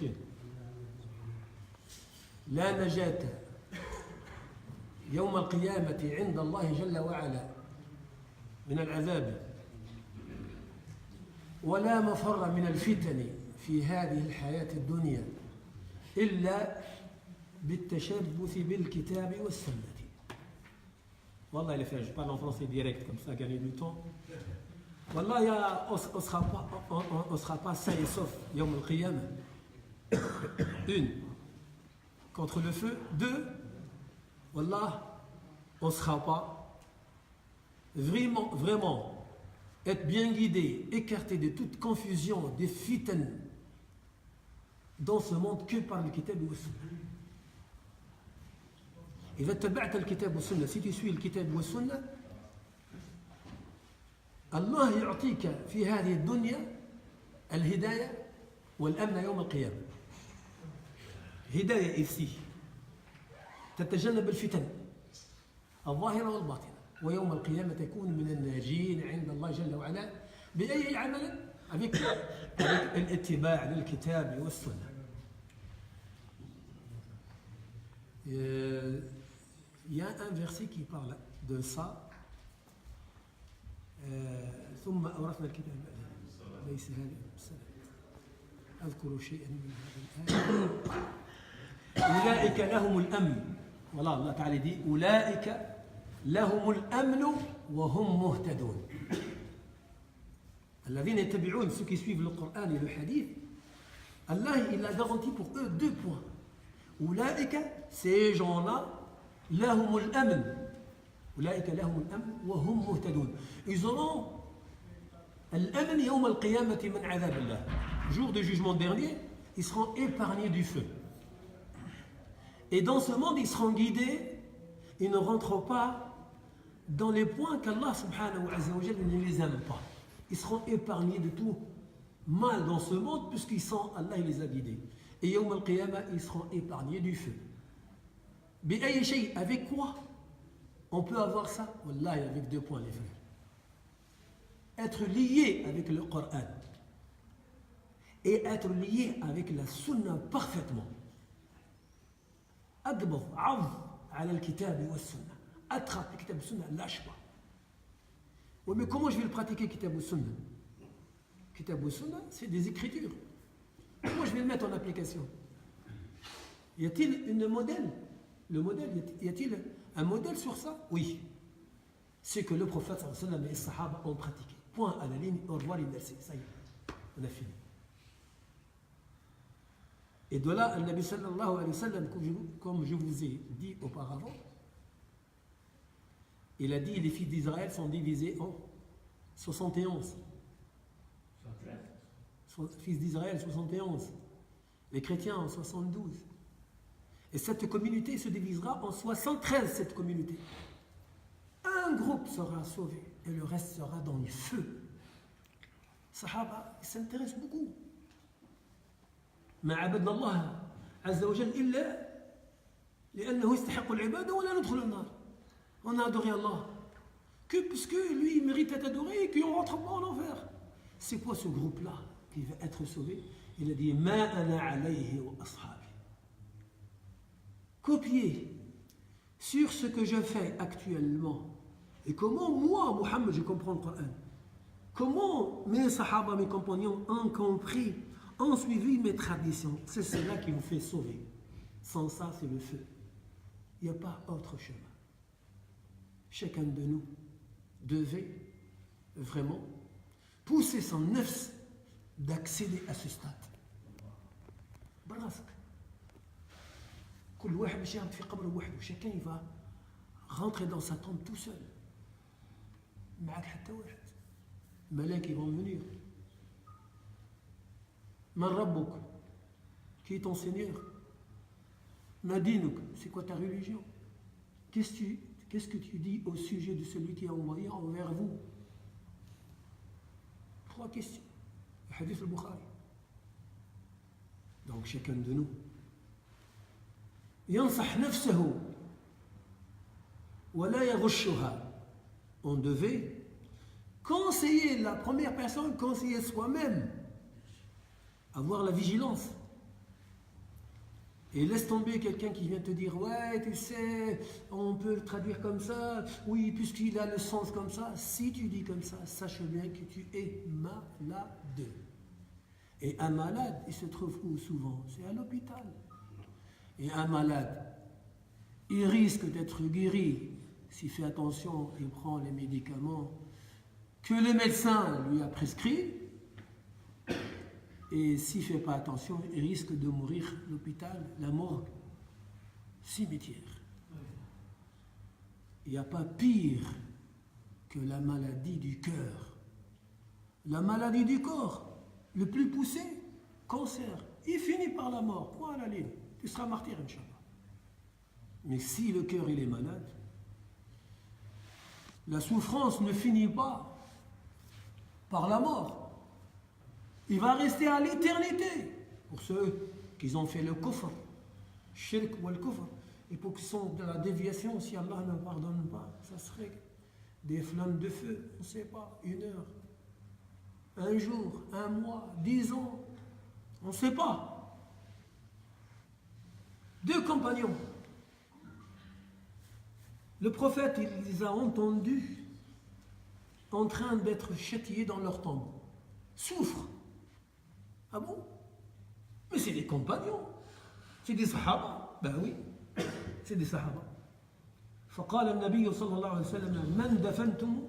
مسكين لا نجاة يوم القيامة عند الله جل وعلا من العذاب ولا مفر من الفتن في هذه الحياة الدنيا إلا بالتشبث بالكتاب والسنة. Wallah, les frères, je parle en français direct, comme ça, gagner du temps. Wallah, on ne sera pas sain et sauf, Yawm al-Qiyamah. Une, contre le feu. Deux, Wallah, on ne sera pas vraiment être bien guidé, écarté de toute confusion, des fitnes dans ce monde que par le kitab wa sunna. إذا اتبعت الكتاب والسنة si tu suis الكتاب والسنة الله يعطيك في هذه الدنيا الهداية والأمن يوم القيامة. هداية ici تتجنب الفتن الظاهرة والباطنة ويوم القيامة تكون من الناجين عند الله جل وعلا بأي عمل avec الاتباع للكتاب والسنة. Il y a un verset qui parle de ça. ثم أورثنا الكتاب ليس هذا أذكر شيئا من هذا الآية. أولئك لهم الأمن. والله الله تعالى dit أولئك لهم الأمن وهم مهتدون. الذين يتبعون ceux qui suivent le Coran et le Hadith. Allah il a garanti pour eux 2 points. أولئك ces gens-là لهم الأمن أولئك لهم الأمن وهم مهتدون. Ils auront الأمن يوم القيامة من عذاب الله. Jour de jugement dernier, ils seront épargnés du feu. Et dans ce monde, ils seront guidés, ils ne rentrent pas dans les points qu'Allah subhanahu wa ta'ala ne les aime pas. Ils seront épargnés de tout mal dans ce monde puisqu'ils sont, Allah il les a guidés. Et Yawm al-Qiyamah, ils seront épargnés du feu. بأي شيء, avec quoi on peut avoir ça? Wallahi, avec 2 points, les frères. Être lié avec le Coran et être lié avec la Sunna parfaitement. أضبط عض على الكتاب والسنة. Attrape le kitab et sunna, lâche pas. Oui, mais comment je vais le pratiquer, kitab et sunna? Kitab et sunna, c'est des écritures. Comment je vais le mettre en application? Y a-t-il une modèle? Le modèle, y a-t-il un modèle sur ça? Oui. C'est que le prophète sallallahu alayhi wa sallam et les sahaba ont pratiqué. Point à la ligne, au revoir les merci. Ça y est, on a fini. Et de là, le Nabi sallallahu alayhi wa sallam, comme je vous ai dit auparavant, il a dit les fils d'Israël sont divisés en 71. Fils d'Israël, 71. Les chrétiens en 72. Et cette communauté se divisera en 73, cette communauté. Un groupe sera sauvé et le reste sera dans le feu. Sahaba, ils s'intéressent beaucoup. ما عبدنا الله عز وجل إلا لأنه يستحق العبادة ولا ندخل النار. On a adoré Allah que puisque lui il mérite d'être adoré et qu'on ne rentre pas en enfer. C'est quoi ce groupe-là qui va être sauvé? Il a dit ما أنا عليه وأصحابي. Copier sur ce que je fais actuellement et comment moi, Mohammed, je comprends le Coran. Comment mes sahaba, mes compagnons ont compris, ont suivi mes traditions. C'est cela qui vous fait sauver. Sans ça, c'est le feu. Il n'y a pas autre chemin. Chacun de nous devait vraiment pousser son nefs d'accéder à ce stade. Brasque. Chacun il va rentrer dans sa tombe tout seul. Malak ils vont venir. Man Rabbouk, qui est ton Seigneur? Madinouk, c'est quoi ta religion? Qu'est-ce que tu dis au sujet de celui qui est envoyé envers vous? 3 questions. Le hadith al-Bukhari. Donc chacun de nous ينصح نفسه ولا يغشها. On devait conseiller la première personne, conseiller soi-même, avoir la vigilance Et laisse tomber quelqu'un qui vient te dire ouais, tu sais, on peut le traduire comme ça, oui, puisqu'il a le sens comme ça. Si tu dis comme ça, sache bien que tu es malade. Et un malade, il se trouve où souvent? C'est à l'hôpital. Et un malade, il risque d'être guéri s'il fait attention, il prend les médicaments que le médecin lui a prescrits. Et s'il ne fait pas attention, il risque de mourir à l'hôpital, la mort, cimetière. Il n'y a pas pire que la maladie du cœur. La maladie du corps, le plus poussé, cancer, il finit par la mort, point à la ligne. Tu seras martyr, Inch'Allah. Mais si le cœur il est malade, la souffrance ne finit pas par la mort. Il va rester à l'éternité. Pour ceux qui ont fait le kufr, shirk ou le kufr, et pour ceux qui sont de la déviation, si Allah ne pardonne pas, ça serait des flammes de feu, on ne sait pas, 1 heure, 1 jour, 1 mois, 10 ans, on ne sait pas. 2 compagnons. Le prophète, il les a entendus en train d'être châtiés dans leur tombe. Souffrent. Ah bon? Mais c'est des compagnons. C'est des sahaba. Ben oui, c'est des sahaba. فقال النبي صلى الله عليه وسلم من دفنتم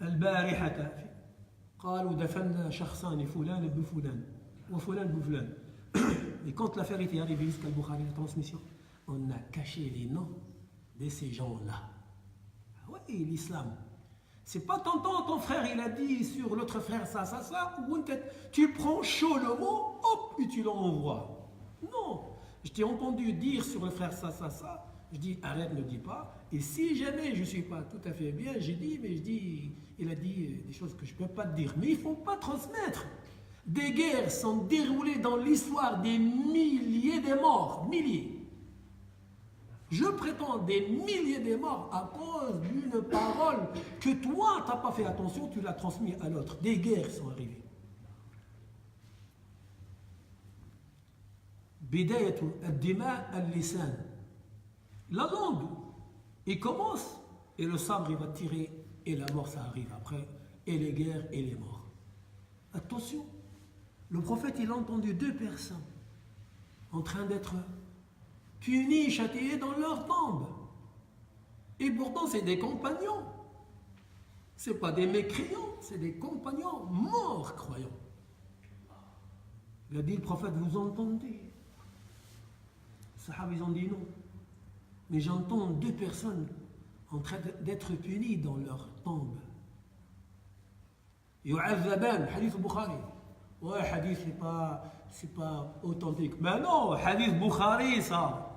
البارحة قالوا دفنا شخصان فلان بفلان وفلان بفلان. Et quand l'affaire était arrivée jusqu'à Bukhari, la transmission, on a caché les noms de ces gens-là. Ah oui, l'islam. C'est pas ton frère, il a dit sur l'autre frère ça, ou tu prends chaud le mot, hop, et tu l'envoies. Non, je t'ai entendu dire sur le frère ça, je dis arrête, ne dis pas. Et si jamais je suis pas tout à fait bien, j'ai dit, mais je dis, il a dit des choses que je peux pas te dire. Mais il faut pas transmettre. Des guerres sont déroulées dans l'histoire, des milliers de morts, milliers. Je prétends des milliers de morts à cause d'une parole que toi, tu n'as pas fait attention, tu l'as transmise à l'autre. Des guerres sont arrivées. Bidayatu ad-dima al-lisan. La langue, il commence et le sabre il va tirer et la mort ça arrive après, et les guerres et les morts. Attention, le prophète il a entendu 2 personnes en train d'être punis, châtiés dans leur tombe. Et pourtant, c'est des compagnons. Ce n'est pas des mécréants, c'est des compagnons morts, croyants. Il a dit, le prophète, vous entendez? Les Sahaba, ils ont dit non. Mais j'entends 2 personnes en train d'être punies dans leur tombe. Yu'azzaban, hadith Bukhari. Ouais, hadith, c'est pas authentique. Mais non, hadith Bukhari, ça.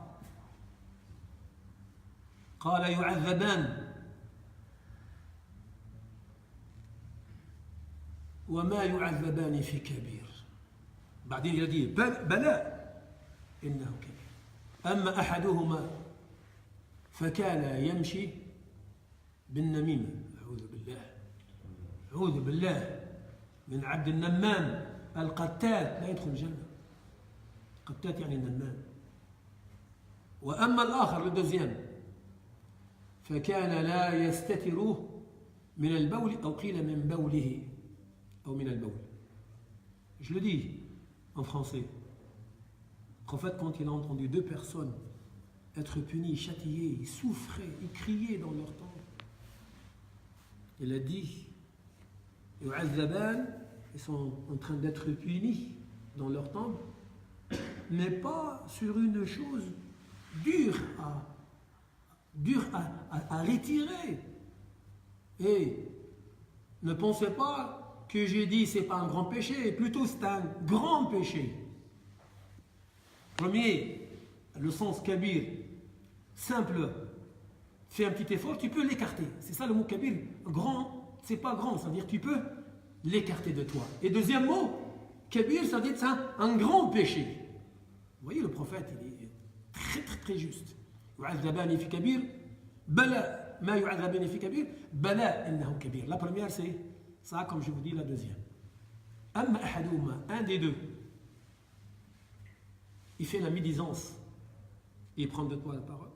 قال يعذبان وما يعذبان في كبير. بعدين يدي بلى إنه كبير. أما أحدهما فكان يمشي بالنميمة. أعوذ بالله من عبد النمام القتات لا يدخل الجنة. قتات يعني النمام. وأما الآخر le فكان لا يستتر من البول أو قيل من بوله أو من البول. Je le dis en français. Le prophète, quand il a entendu 2 personnes être punies, châtiées, ils souffraient, ils criaient dans leur tombe, il a dit ils sont en train d'être punis dans leur tombe, mais pas sur une chose dure à retirer. Et ne pensez pas que j'ai dit c'est pas un grand péché, plutôt c'est un grand péché. Premier, le sens kabir, simple, fais un petit effort, tu peux l'écarter. C'est ça le mot kabir. Grand, c'est pas grand, ça veut dire tu peux l'écarter de toi. Et deuxième mot, kabir, ça veut dire c'est un grand péché. Vous voyez, le prophète, il est très très très juste. يعذبان في كبير بلى ما يعذبان في كبير بلى إنه كبير. La première c'est ça, comme je vous dis. La deuxième أما أحدهما, un des 2 il fait la médisance, il prend de toi la parole,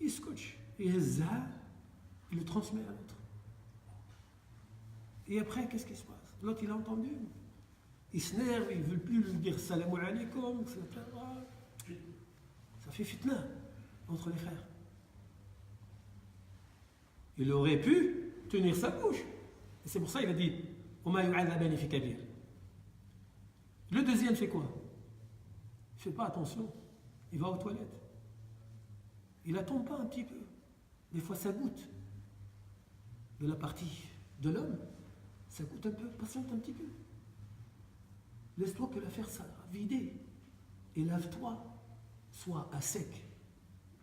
il scotche, il le transmet à l'autre. Et après, qu'est-ce qui se passe? L'autre, il a entendu, il s'énerve, il ne veut plus lui dire salam alaykoum, ça fait fitna entre les frères. Il aurait pu tenir sa bouche. Et c'est pour ça qu'il a dit le deuxième, c'est quoi? Il ne fait pas attention. Il va aux toilettes. Il attend pas un petit peu. Des fois, ça goûte. De la partie de l'homme, ça goûte un peu. Patiente un petit peu. Laisse-toi que l'affaire ça vider. Et lave-toi, soit à sec,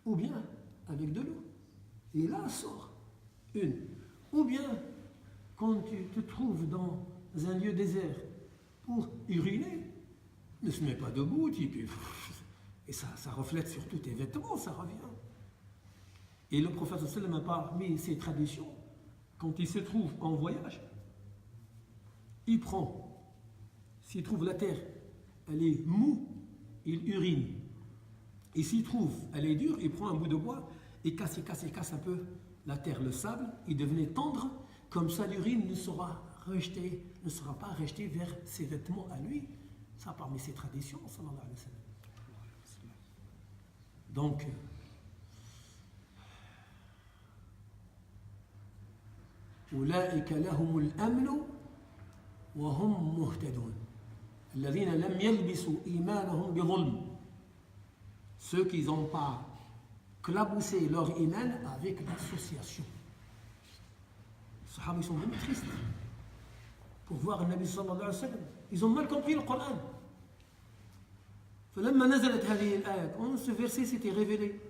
ou bien avec de l'eau. Et là, sort une. Ou bien, quand tu te trouves dans un lieu désert pour uriner, ne se mets pas debout, et ça reflète sur tous tes vêtements, ça revient. Et le prophète sallam a parmi ses traditions, quand il se trouve en voyage, il prend, s'il trouve la terre, elle est moue, il urine. Et s'il trouve, elle est dure, il prend un bout de bois et casse un peu la terre, le sable, il devenait tendre, comme ça l'urine ne sera pas rejetée vers ses vêtements à lui. Ça parmi ses traditions, sallallahu alayhi wa sallam. Donc, أولئك لهم الأمن وهم مهتدون الذين لم يلبسوا إيمانهم بظلم. Ceux qui n'ont pas claboussé leur iman avec l'association. Les Sahaba, ils sont vraiment tristes pour voir le Nabi sallallahu alayhi wa sallam. Ils ont mal compris le Coran. فلما نزلت هذه الآية, quand ce verset s'était révélé,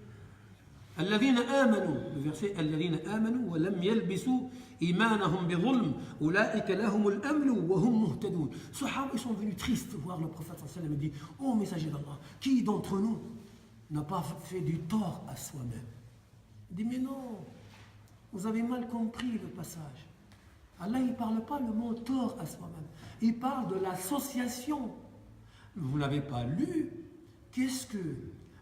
الذين آمنوا, le verset الذين آمنوا ولم يلبسوا إيمانهم بظلم أولئك لهم الأمن وهم مهتدون. Les Sahaba, ils sont venus tristes voir le prophète sallallahu alayhi wa sallam et dit: oh messager d'Allah, qui d'entre nous n'a pas fait du tort à soi-même? Il dit: mais non, vous avez mal compris le passage. Allah, il ne parle pas le mot tort à soi-même. Il parle de l'association. Vous ne l'avez pas lu. Qu'est-ce que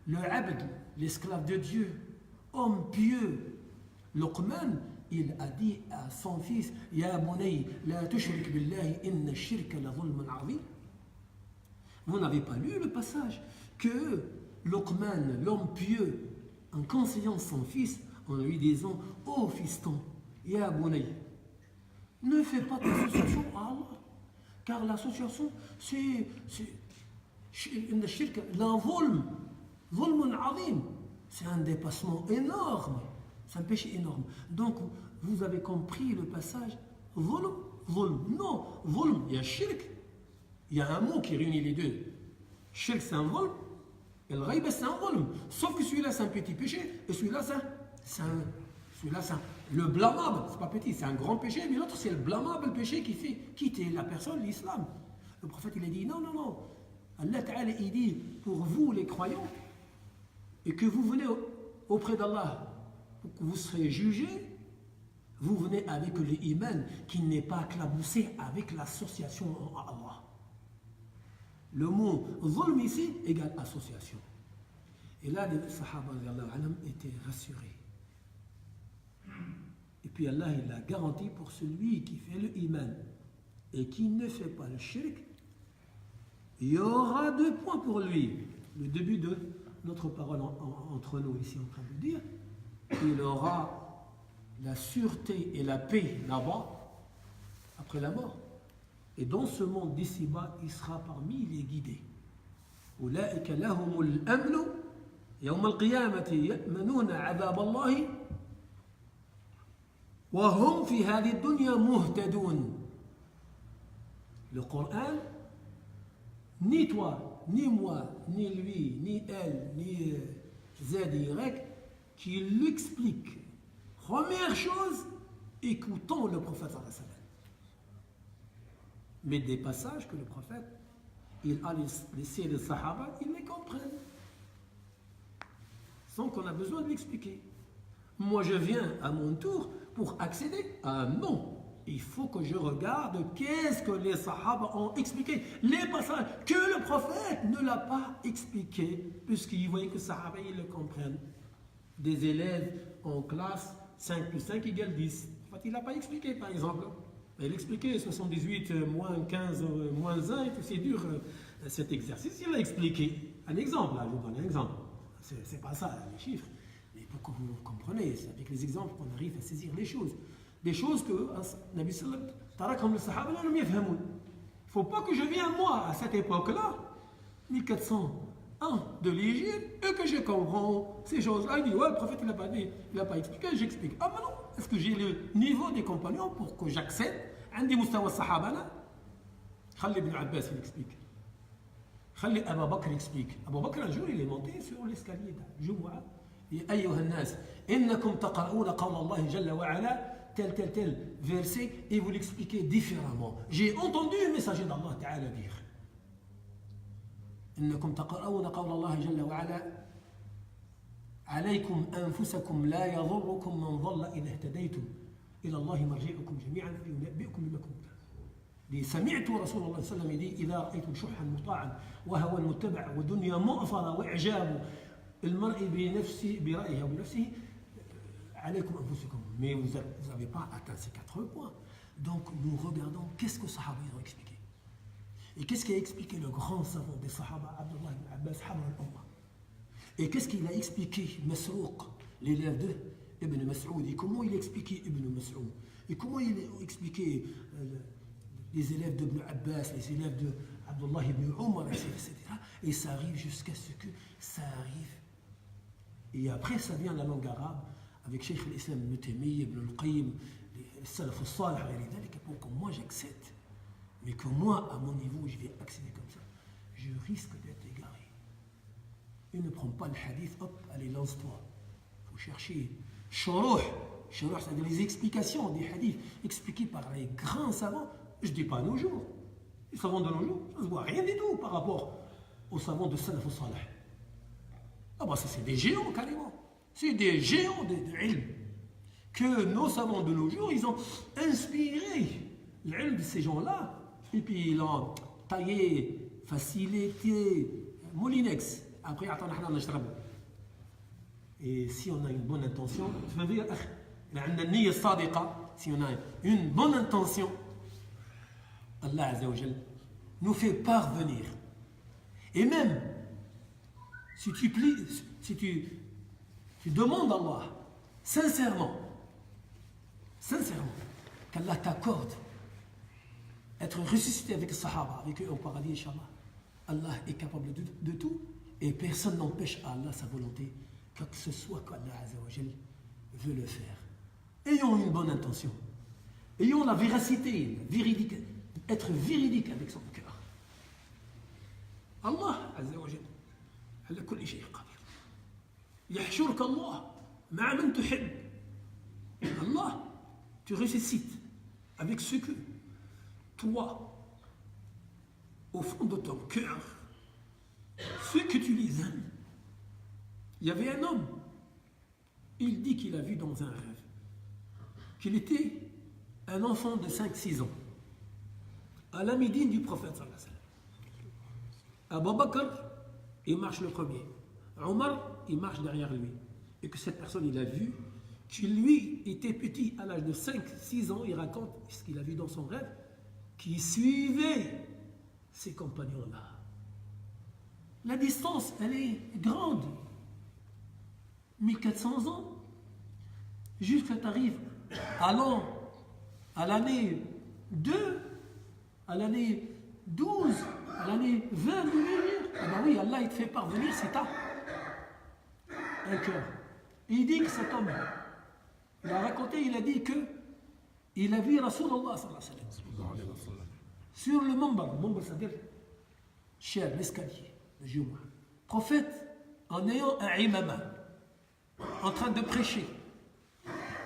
le abd, l'esclave de Dieu, homme pieux, Luqman, il a dit à son fils: Ya bunay, la tushrik billahi, inna shirka la zulmun azim. Vous n'avez pas lu le passage que Luqman, l'homme pieux, en conseillant son fils, en lui disant: oh fiston, Ya bunay, ne fais pas d'association à Allah, car l'association, c'est un dépassement énorme, c'est un péché énorme. Donc, vous avez compris le passage, non, zulm, il y a shirk, il y a un mot qui réunit les deux. Shirk, c'est un zulm, et le ghayba, c'est un zulm. Sauf que celui-là, c'est un petit péché, et celui-là, c'est le blâmable, c'est pas petit, c'est un grand péché, mais l'autre, c'est le blâmable péché qui fait quitter la personne, l'islam. Le prophète, il a dit: non, Allah Ta'ala, il dit, pour vous les croyants, et que vous venez auprès d'Allah pour que vous serez jugés, vous venez avec le iman qui n'est pas claboussé avec l'association à Allah. Le mot zulm ici égale association. Et là, les Sahaba étaient rassurés. Et puis Allah, il a garanti pour celui qui fait le iman et qui ne fait pas le shirk, il y aura 2 points pour lui. Le début de notre parole entre nous ici en train de dire, il aura la sûreté et la paix là-bas, après la mort. Et dans ce monde d'ici-bas, il sera parmi les guidés. أولئك لهم الأمن يوم القيامة يأمنون عذاب الله وهم في هذه الدنيا مهتدون. Le Coran, ni toi, ni moi, ni lui, ni elle, ni ZY, qui l'explique. Première chose, écoutons le prophète sallallahu alayhi wa sallam. Mais des passages que le prophète, il a laissé les Sahaba, ils les comprennent. Sans qu'on a besoin de l'expliquer. Moi, je viens à mon tour pour accéder à un non. Il faut que je regarde qu'est-ce que les Sahaba ont expliqué. Les passages que le prophète ne l'a pas expliqué, puisqu'il voyait que Sahaba, ils le comprennent. Des élèves en classe, 5 plus 5 égale 10. En fait, il n'a pas expliqué, par exemple. Il expliquait 78 moins 15 moins 1, et tout, c'est dur cet exercice. Il a expliqué. Un exemple, là, je vous donne un exemple. C'est pas ça, les chiffres. Mais pour que vous compreniez, c'est avec les exemples qu'on arrive à saisir les choses. Des choses que Nabi sallam, tarakam le sahaba, ne m'y fahmoun. Il ne faut pas que je vienne, moi, à cette époque-là, 1401 de l'Égypte, et que je comprends ces choses-là. Il dit, ouais, le prophète, il n'a pas expliqué, j'explique. Ah, mais non, est-ce que j'ai le niveau des compagnons pour que j'accède à des mustawa sahaba là? Khalid ibn Abbas, il explique. Khalid Abu Bakr explique. Abu Bakr, un jour, il est monté sur l'escalier de Jumu'ah. Il dit, Ayyuha nas, innakum taqra'una qawla Allah jalla wa ala, tel verset, et vous l'expliquez différemment. J'ai entendu le messager d'Allah Ta'ala dire إنكم تقرؤون قول الله جل وعلا عليكم أنفسكم لا يضركم من ضل إذا اهتديتم إلى الله مرجعكم جميعا فينبئكم بما كنتم سمعت رسول الله صلى الله عليه وسلم يقول إذا رأيتم شحا مطاعا وهوى متبع ودنيا مؤثرة وإعجاب المرء بنفسه برأيه وبنفسه عليكم أنفسكم. Mais vous n'avez pas atteint ces 4 points. Donc nous regardons qu'est-ce que les Sahaba ont expliqué. Et qu'est-ce qu'a expliqué le grand savant des Sahaba, Abdullah ibn Abbas, Habr al-Ummah. Et qu'est-ce qu'il a expliqué Masrouq, l'élève de Ibn Mas'ud. Et comment il a expliqué Ibn Mas'ud. Et comment il a expliqué les élèves d'Ibn Abbas, les élèves de Abdullah ibn Umar, etc. Et ça arrive jusqu'à ce que ça arrive. Et après, ça vient la langue arabe, avec Cheikh al-Islam Ibn Taymiyyah, Ibn al-Qayyim, les Salaf al-Salih, pour que moi j'accède. Mais que moi, à mon niveau, je vais accéder comme ça, je risque d'être égaré. Il ne prend pas le hadith, hop, allez, lance-toi. Il faut chercher shuruh, c'est-à-dire les explications des hadiths expliqués par les grands savants. Je ne dis pas à nos jours. Les savants de nos jours, ça ne se voit rien du tout par rapport aux savants de Salaf al-Salih. Ah bah ça, c'est des géants, carrément. C'est des géants de ilm. Que nos savants de nos jours, ils ont inspiré l'ilm de ces gens-là. Et puis ils l'ont taillé, facilité, moulinex. Après, attends, et si on a une bonne intention, si on a une bonne intention, Allah Azza wa Jal nous fait parvenir. Et même, si tu demandes à Allah, sincèrement, qu'Allah t'accorde être ressuscité avec les Sahaba, avec eux au paradis, Inch'Allah, Allah est capable de tout et personne n'empêche à Allah sa volonté, que ce soit qu'Allah Azza wa Jal veut le faire. Ayons une bonne intention, ayons la véracité, être véridique avec son cœur. Allah Azza wa Jal, ala kulli shay qadir. Yahshurka Allah, ma'a man tuhib. Allah, tu ressuscites avec ce que toi, au fond de ton cœur, ceux que tu les aimes. Il y avait un homme, il dit qu'il a vu dans un rêve qu'il était un enfant de 5-6 ans, à la médine du prophète sallallahu alayhi wa sallam. Abu Bakr, il marche le premier. Omar, il marche derrière lui. Et que cette personne, il a vu qu'il lui était petit, à l'âge de 5-6 ans, il raconte ce qu'il a vu dans son rêve, qui suivait ces compagnons-là. La distance, elle est grande. 1400 ans. Jusqu'à t'arrives allant à l'année 2, à l'année 12, à l'année 20 de l'Égypte. Ah ben oui, Allah, il te fait parvenir, c'est ta un cœur. Et il dit que cet homme, il a raconté, il a dit que il a vu Rasulullah sallallahu alayhi wa sallam sur le mambar, c'est-à-dire cher, l'escalier, le Jumu'ah. Prophète, en ayant un imama, en train de prêcher,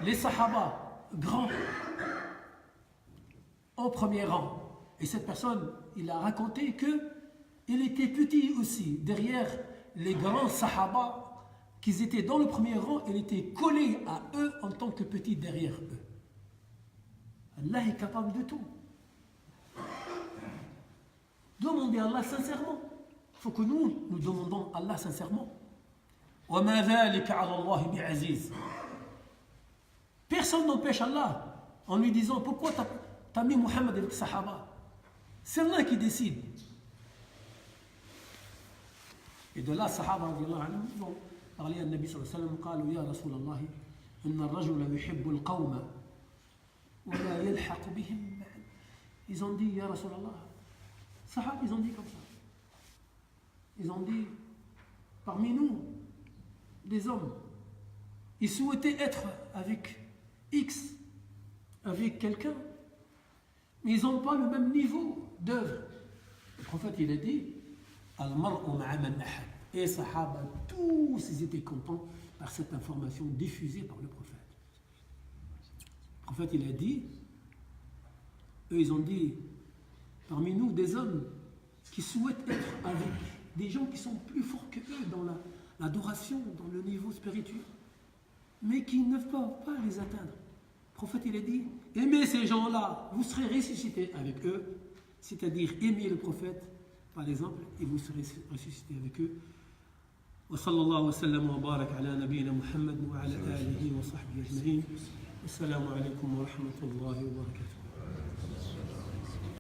les sahaba, grands, en premier rang. Et cette personne, il a raconté qu'il était petit aussi, derrière les grands sahaba, qu'ils étaient dans le premier rang, il était collé à eux en tant que petit derrière eux. Allah est capable de tout. Demandez à Allah sincèrement. faut que nous demandons à Allah sincèrement. وَمَا ذَلِكَ عَلَى اللَّهِ بِعَزِيزٍ. Personne n'empêche Allah en lui disant pourquoi t'as mis Muhammad avec les Sahaba. C'est Allah qui décide. Et de là, Sahaba ils ont parlé à Nabi sallallahu alayhi wa sallam, قالوا يا رسول الله إن الرجل يحب القوم ولا يلحق بهم. Ils ont dit, Ya Rasulallah, Sahaba, ils ont dit comme ça. Ils ont dit, parmi nous, des hommes, ils souhaitaient être avec X, avec quelqu'un, mais ils n'ont pas le même niveau d'œuvre. Le prophète, il a dit, Al-mar'u ma'a man ahad. Et les Sahaba, tous, ils étaient contents par cette information diffusée par le prophète. Le prophète, il a dit, eux, ils ont dit, parmi nous, des hommes qui souhaitent être avec des gens qui sont plus forts que eux dans l'adoration, dans le niveau spirituel, mais qui ne peuvent pas les atteindre. Le prophète, il a dit, aimez ces gens-là, vous serez ressuscités avec eux, c'est-à-dire aimez le prophète, par exemple, et vous serez ressuscités avec eux. وصلى الله وسلم وبارك على نبينا محمد وعلى آله وصحبه أجمعين. السلام عليكم ورحمة الله وبركاته.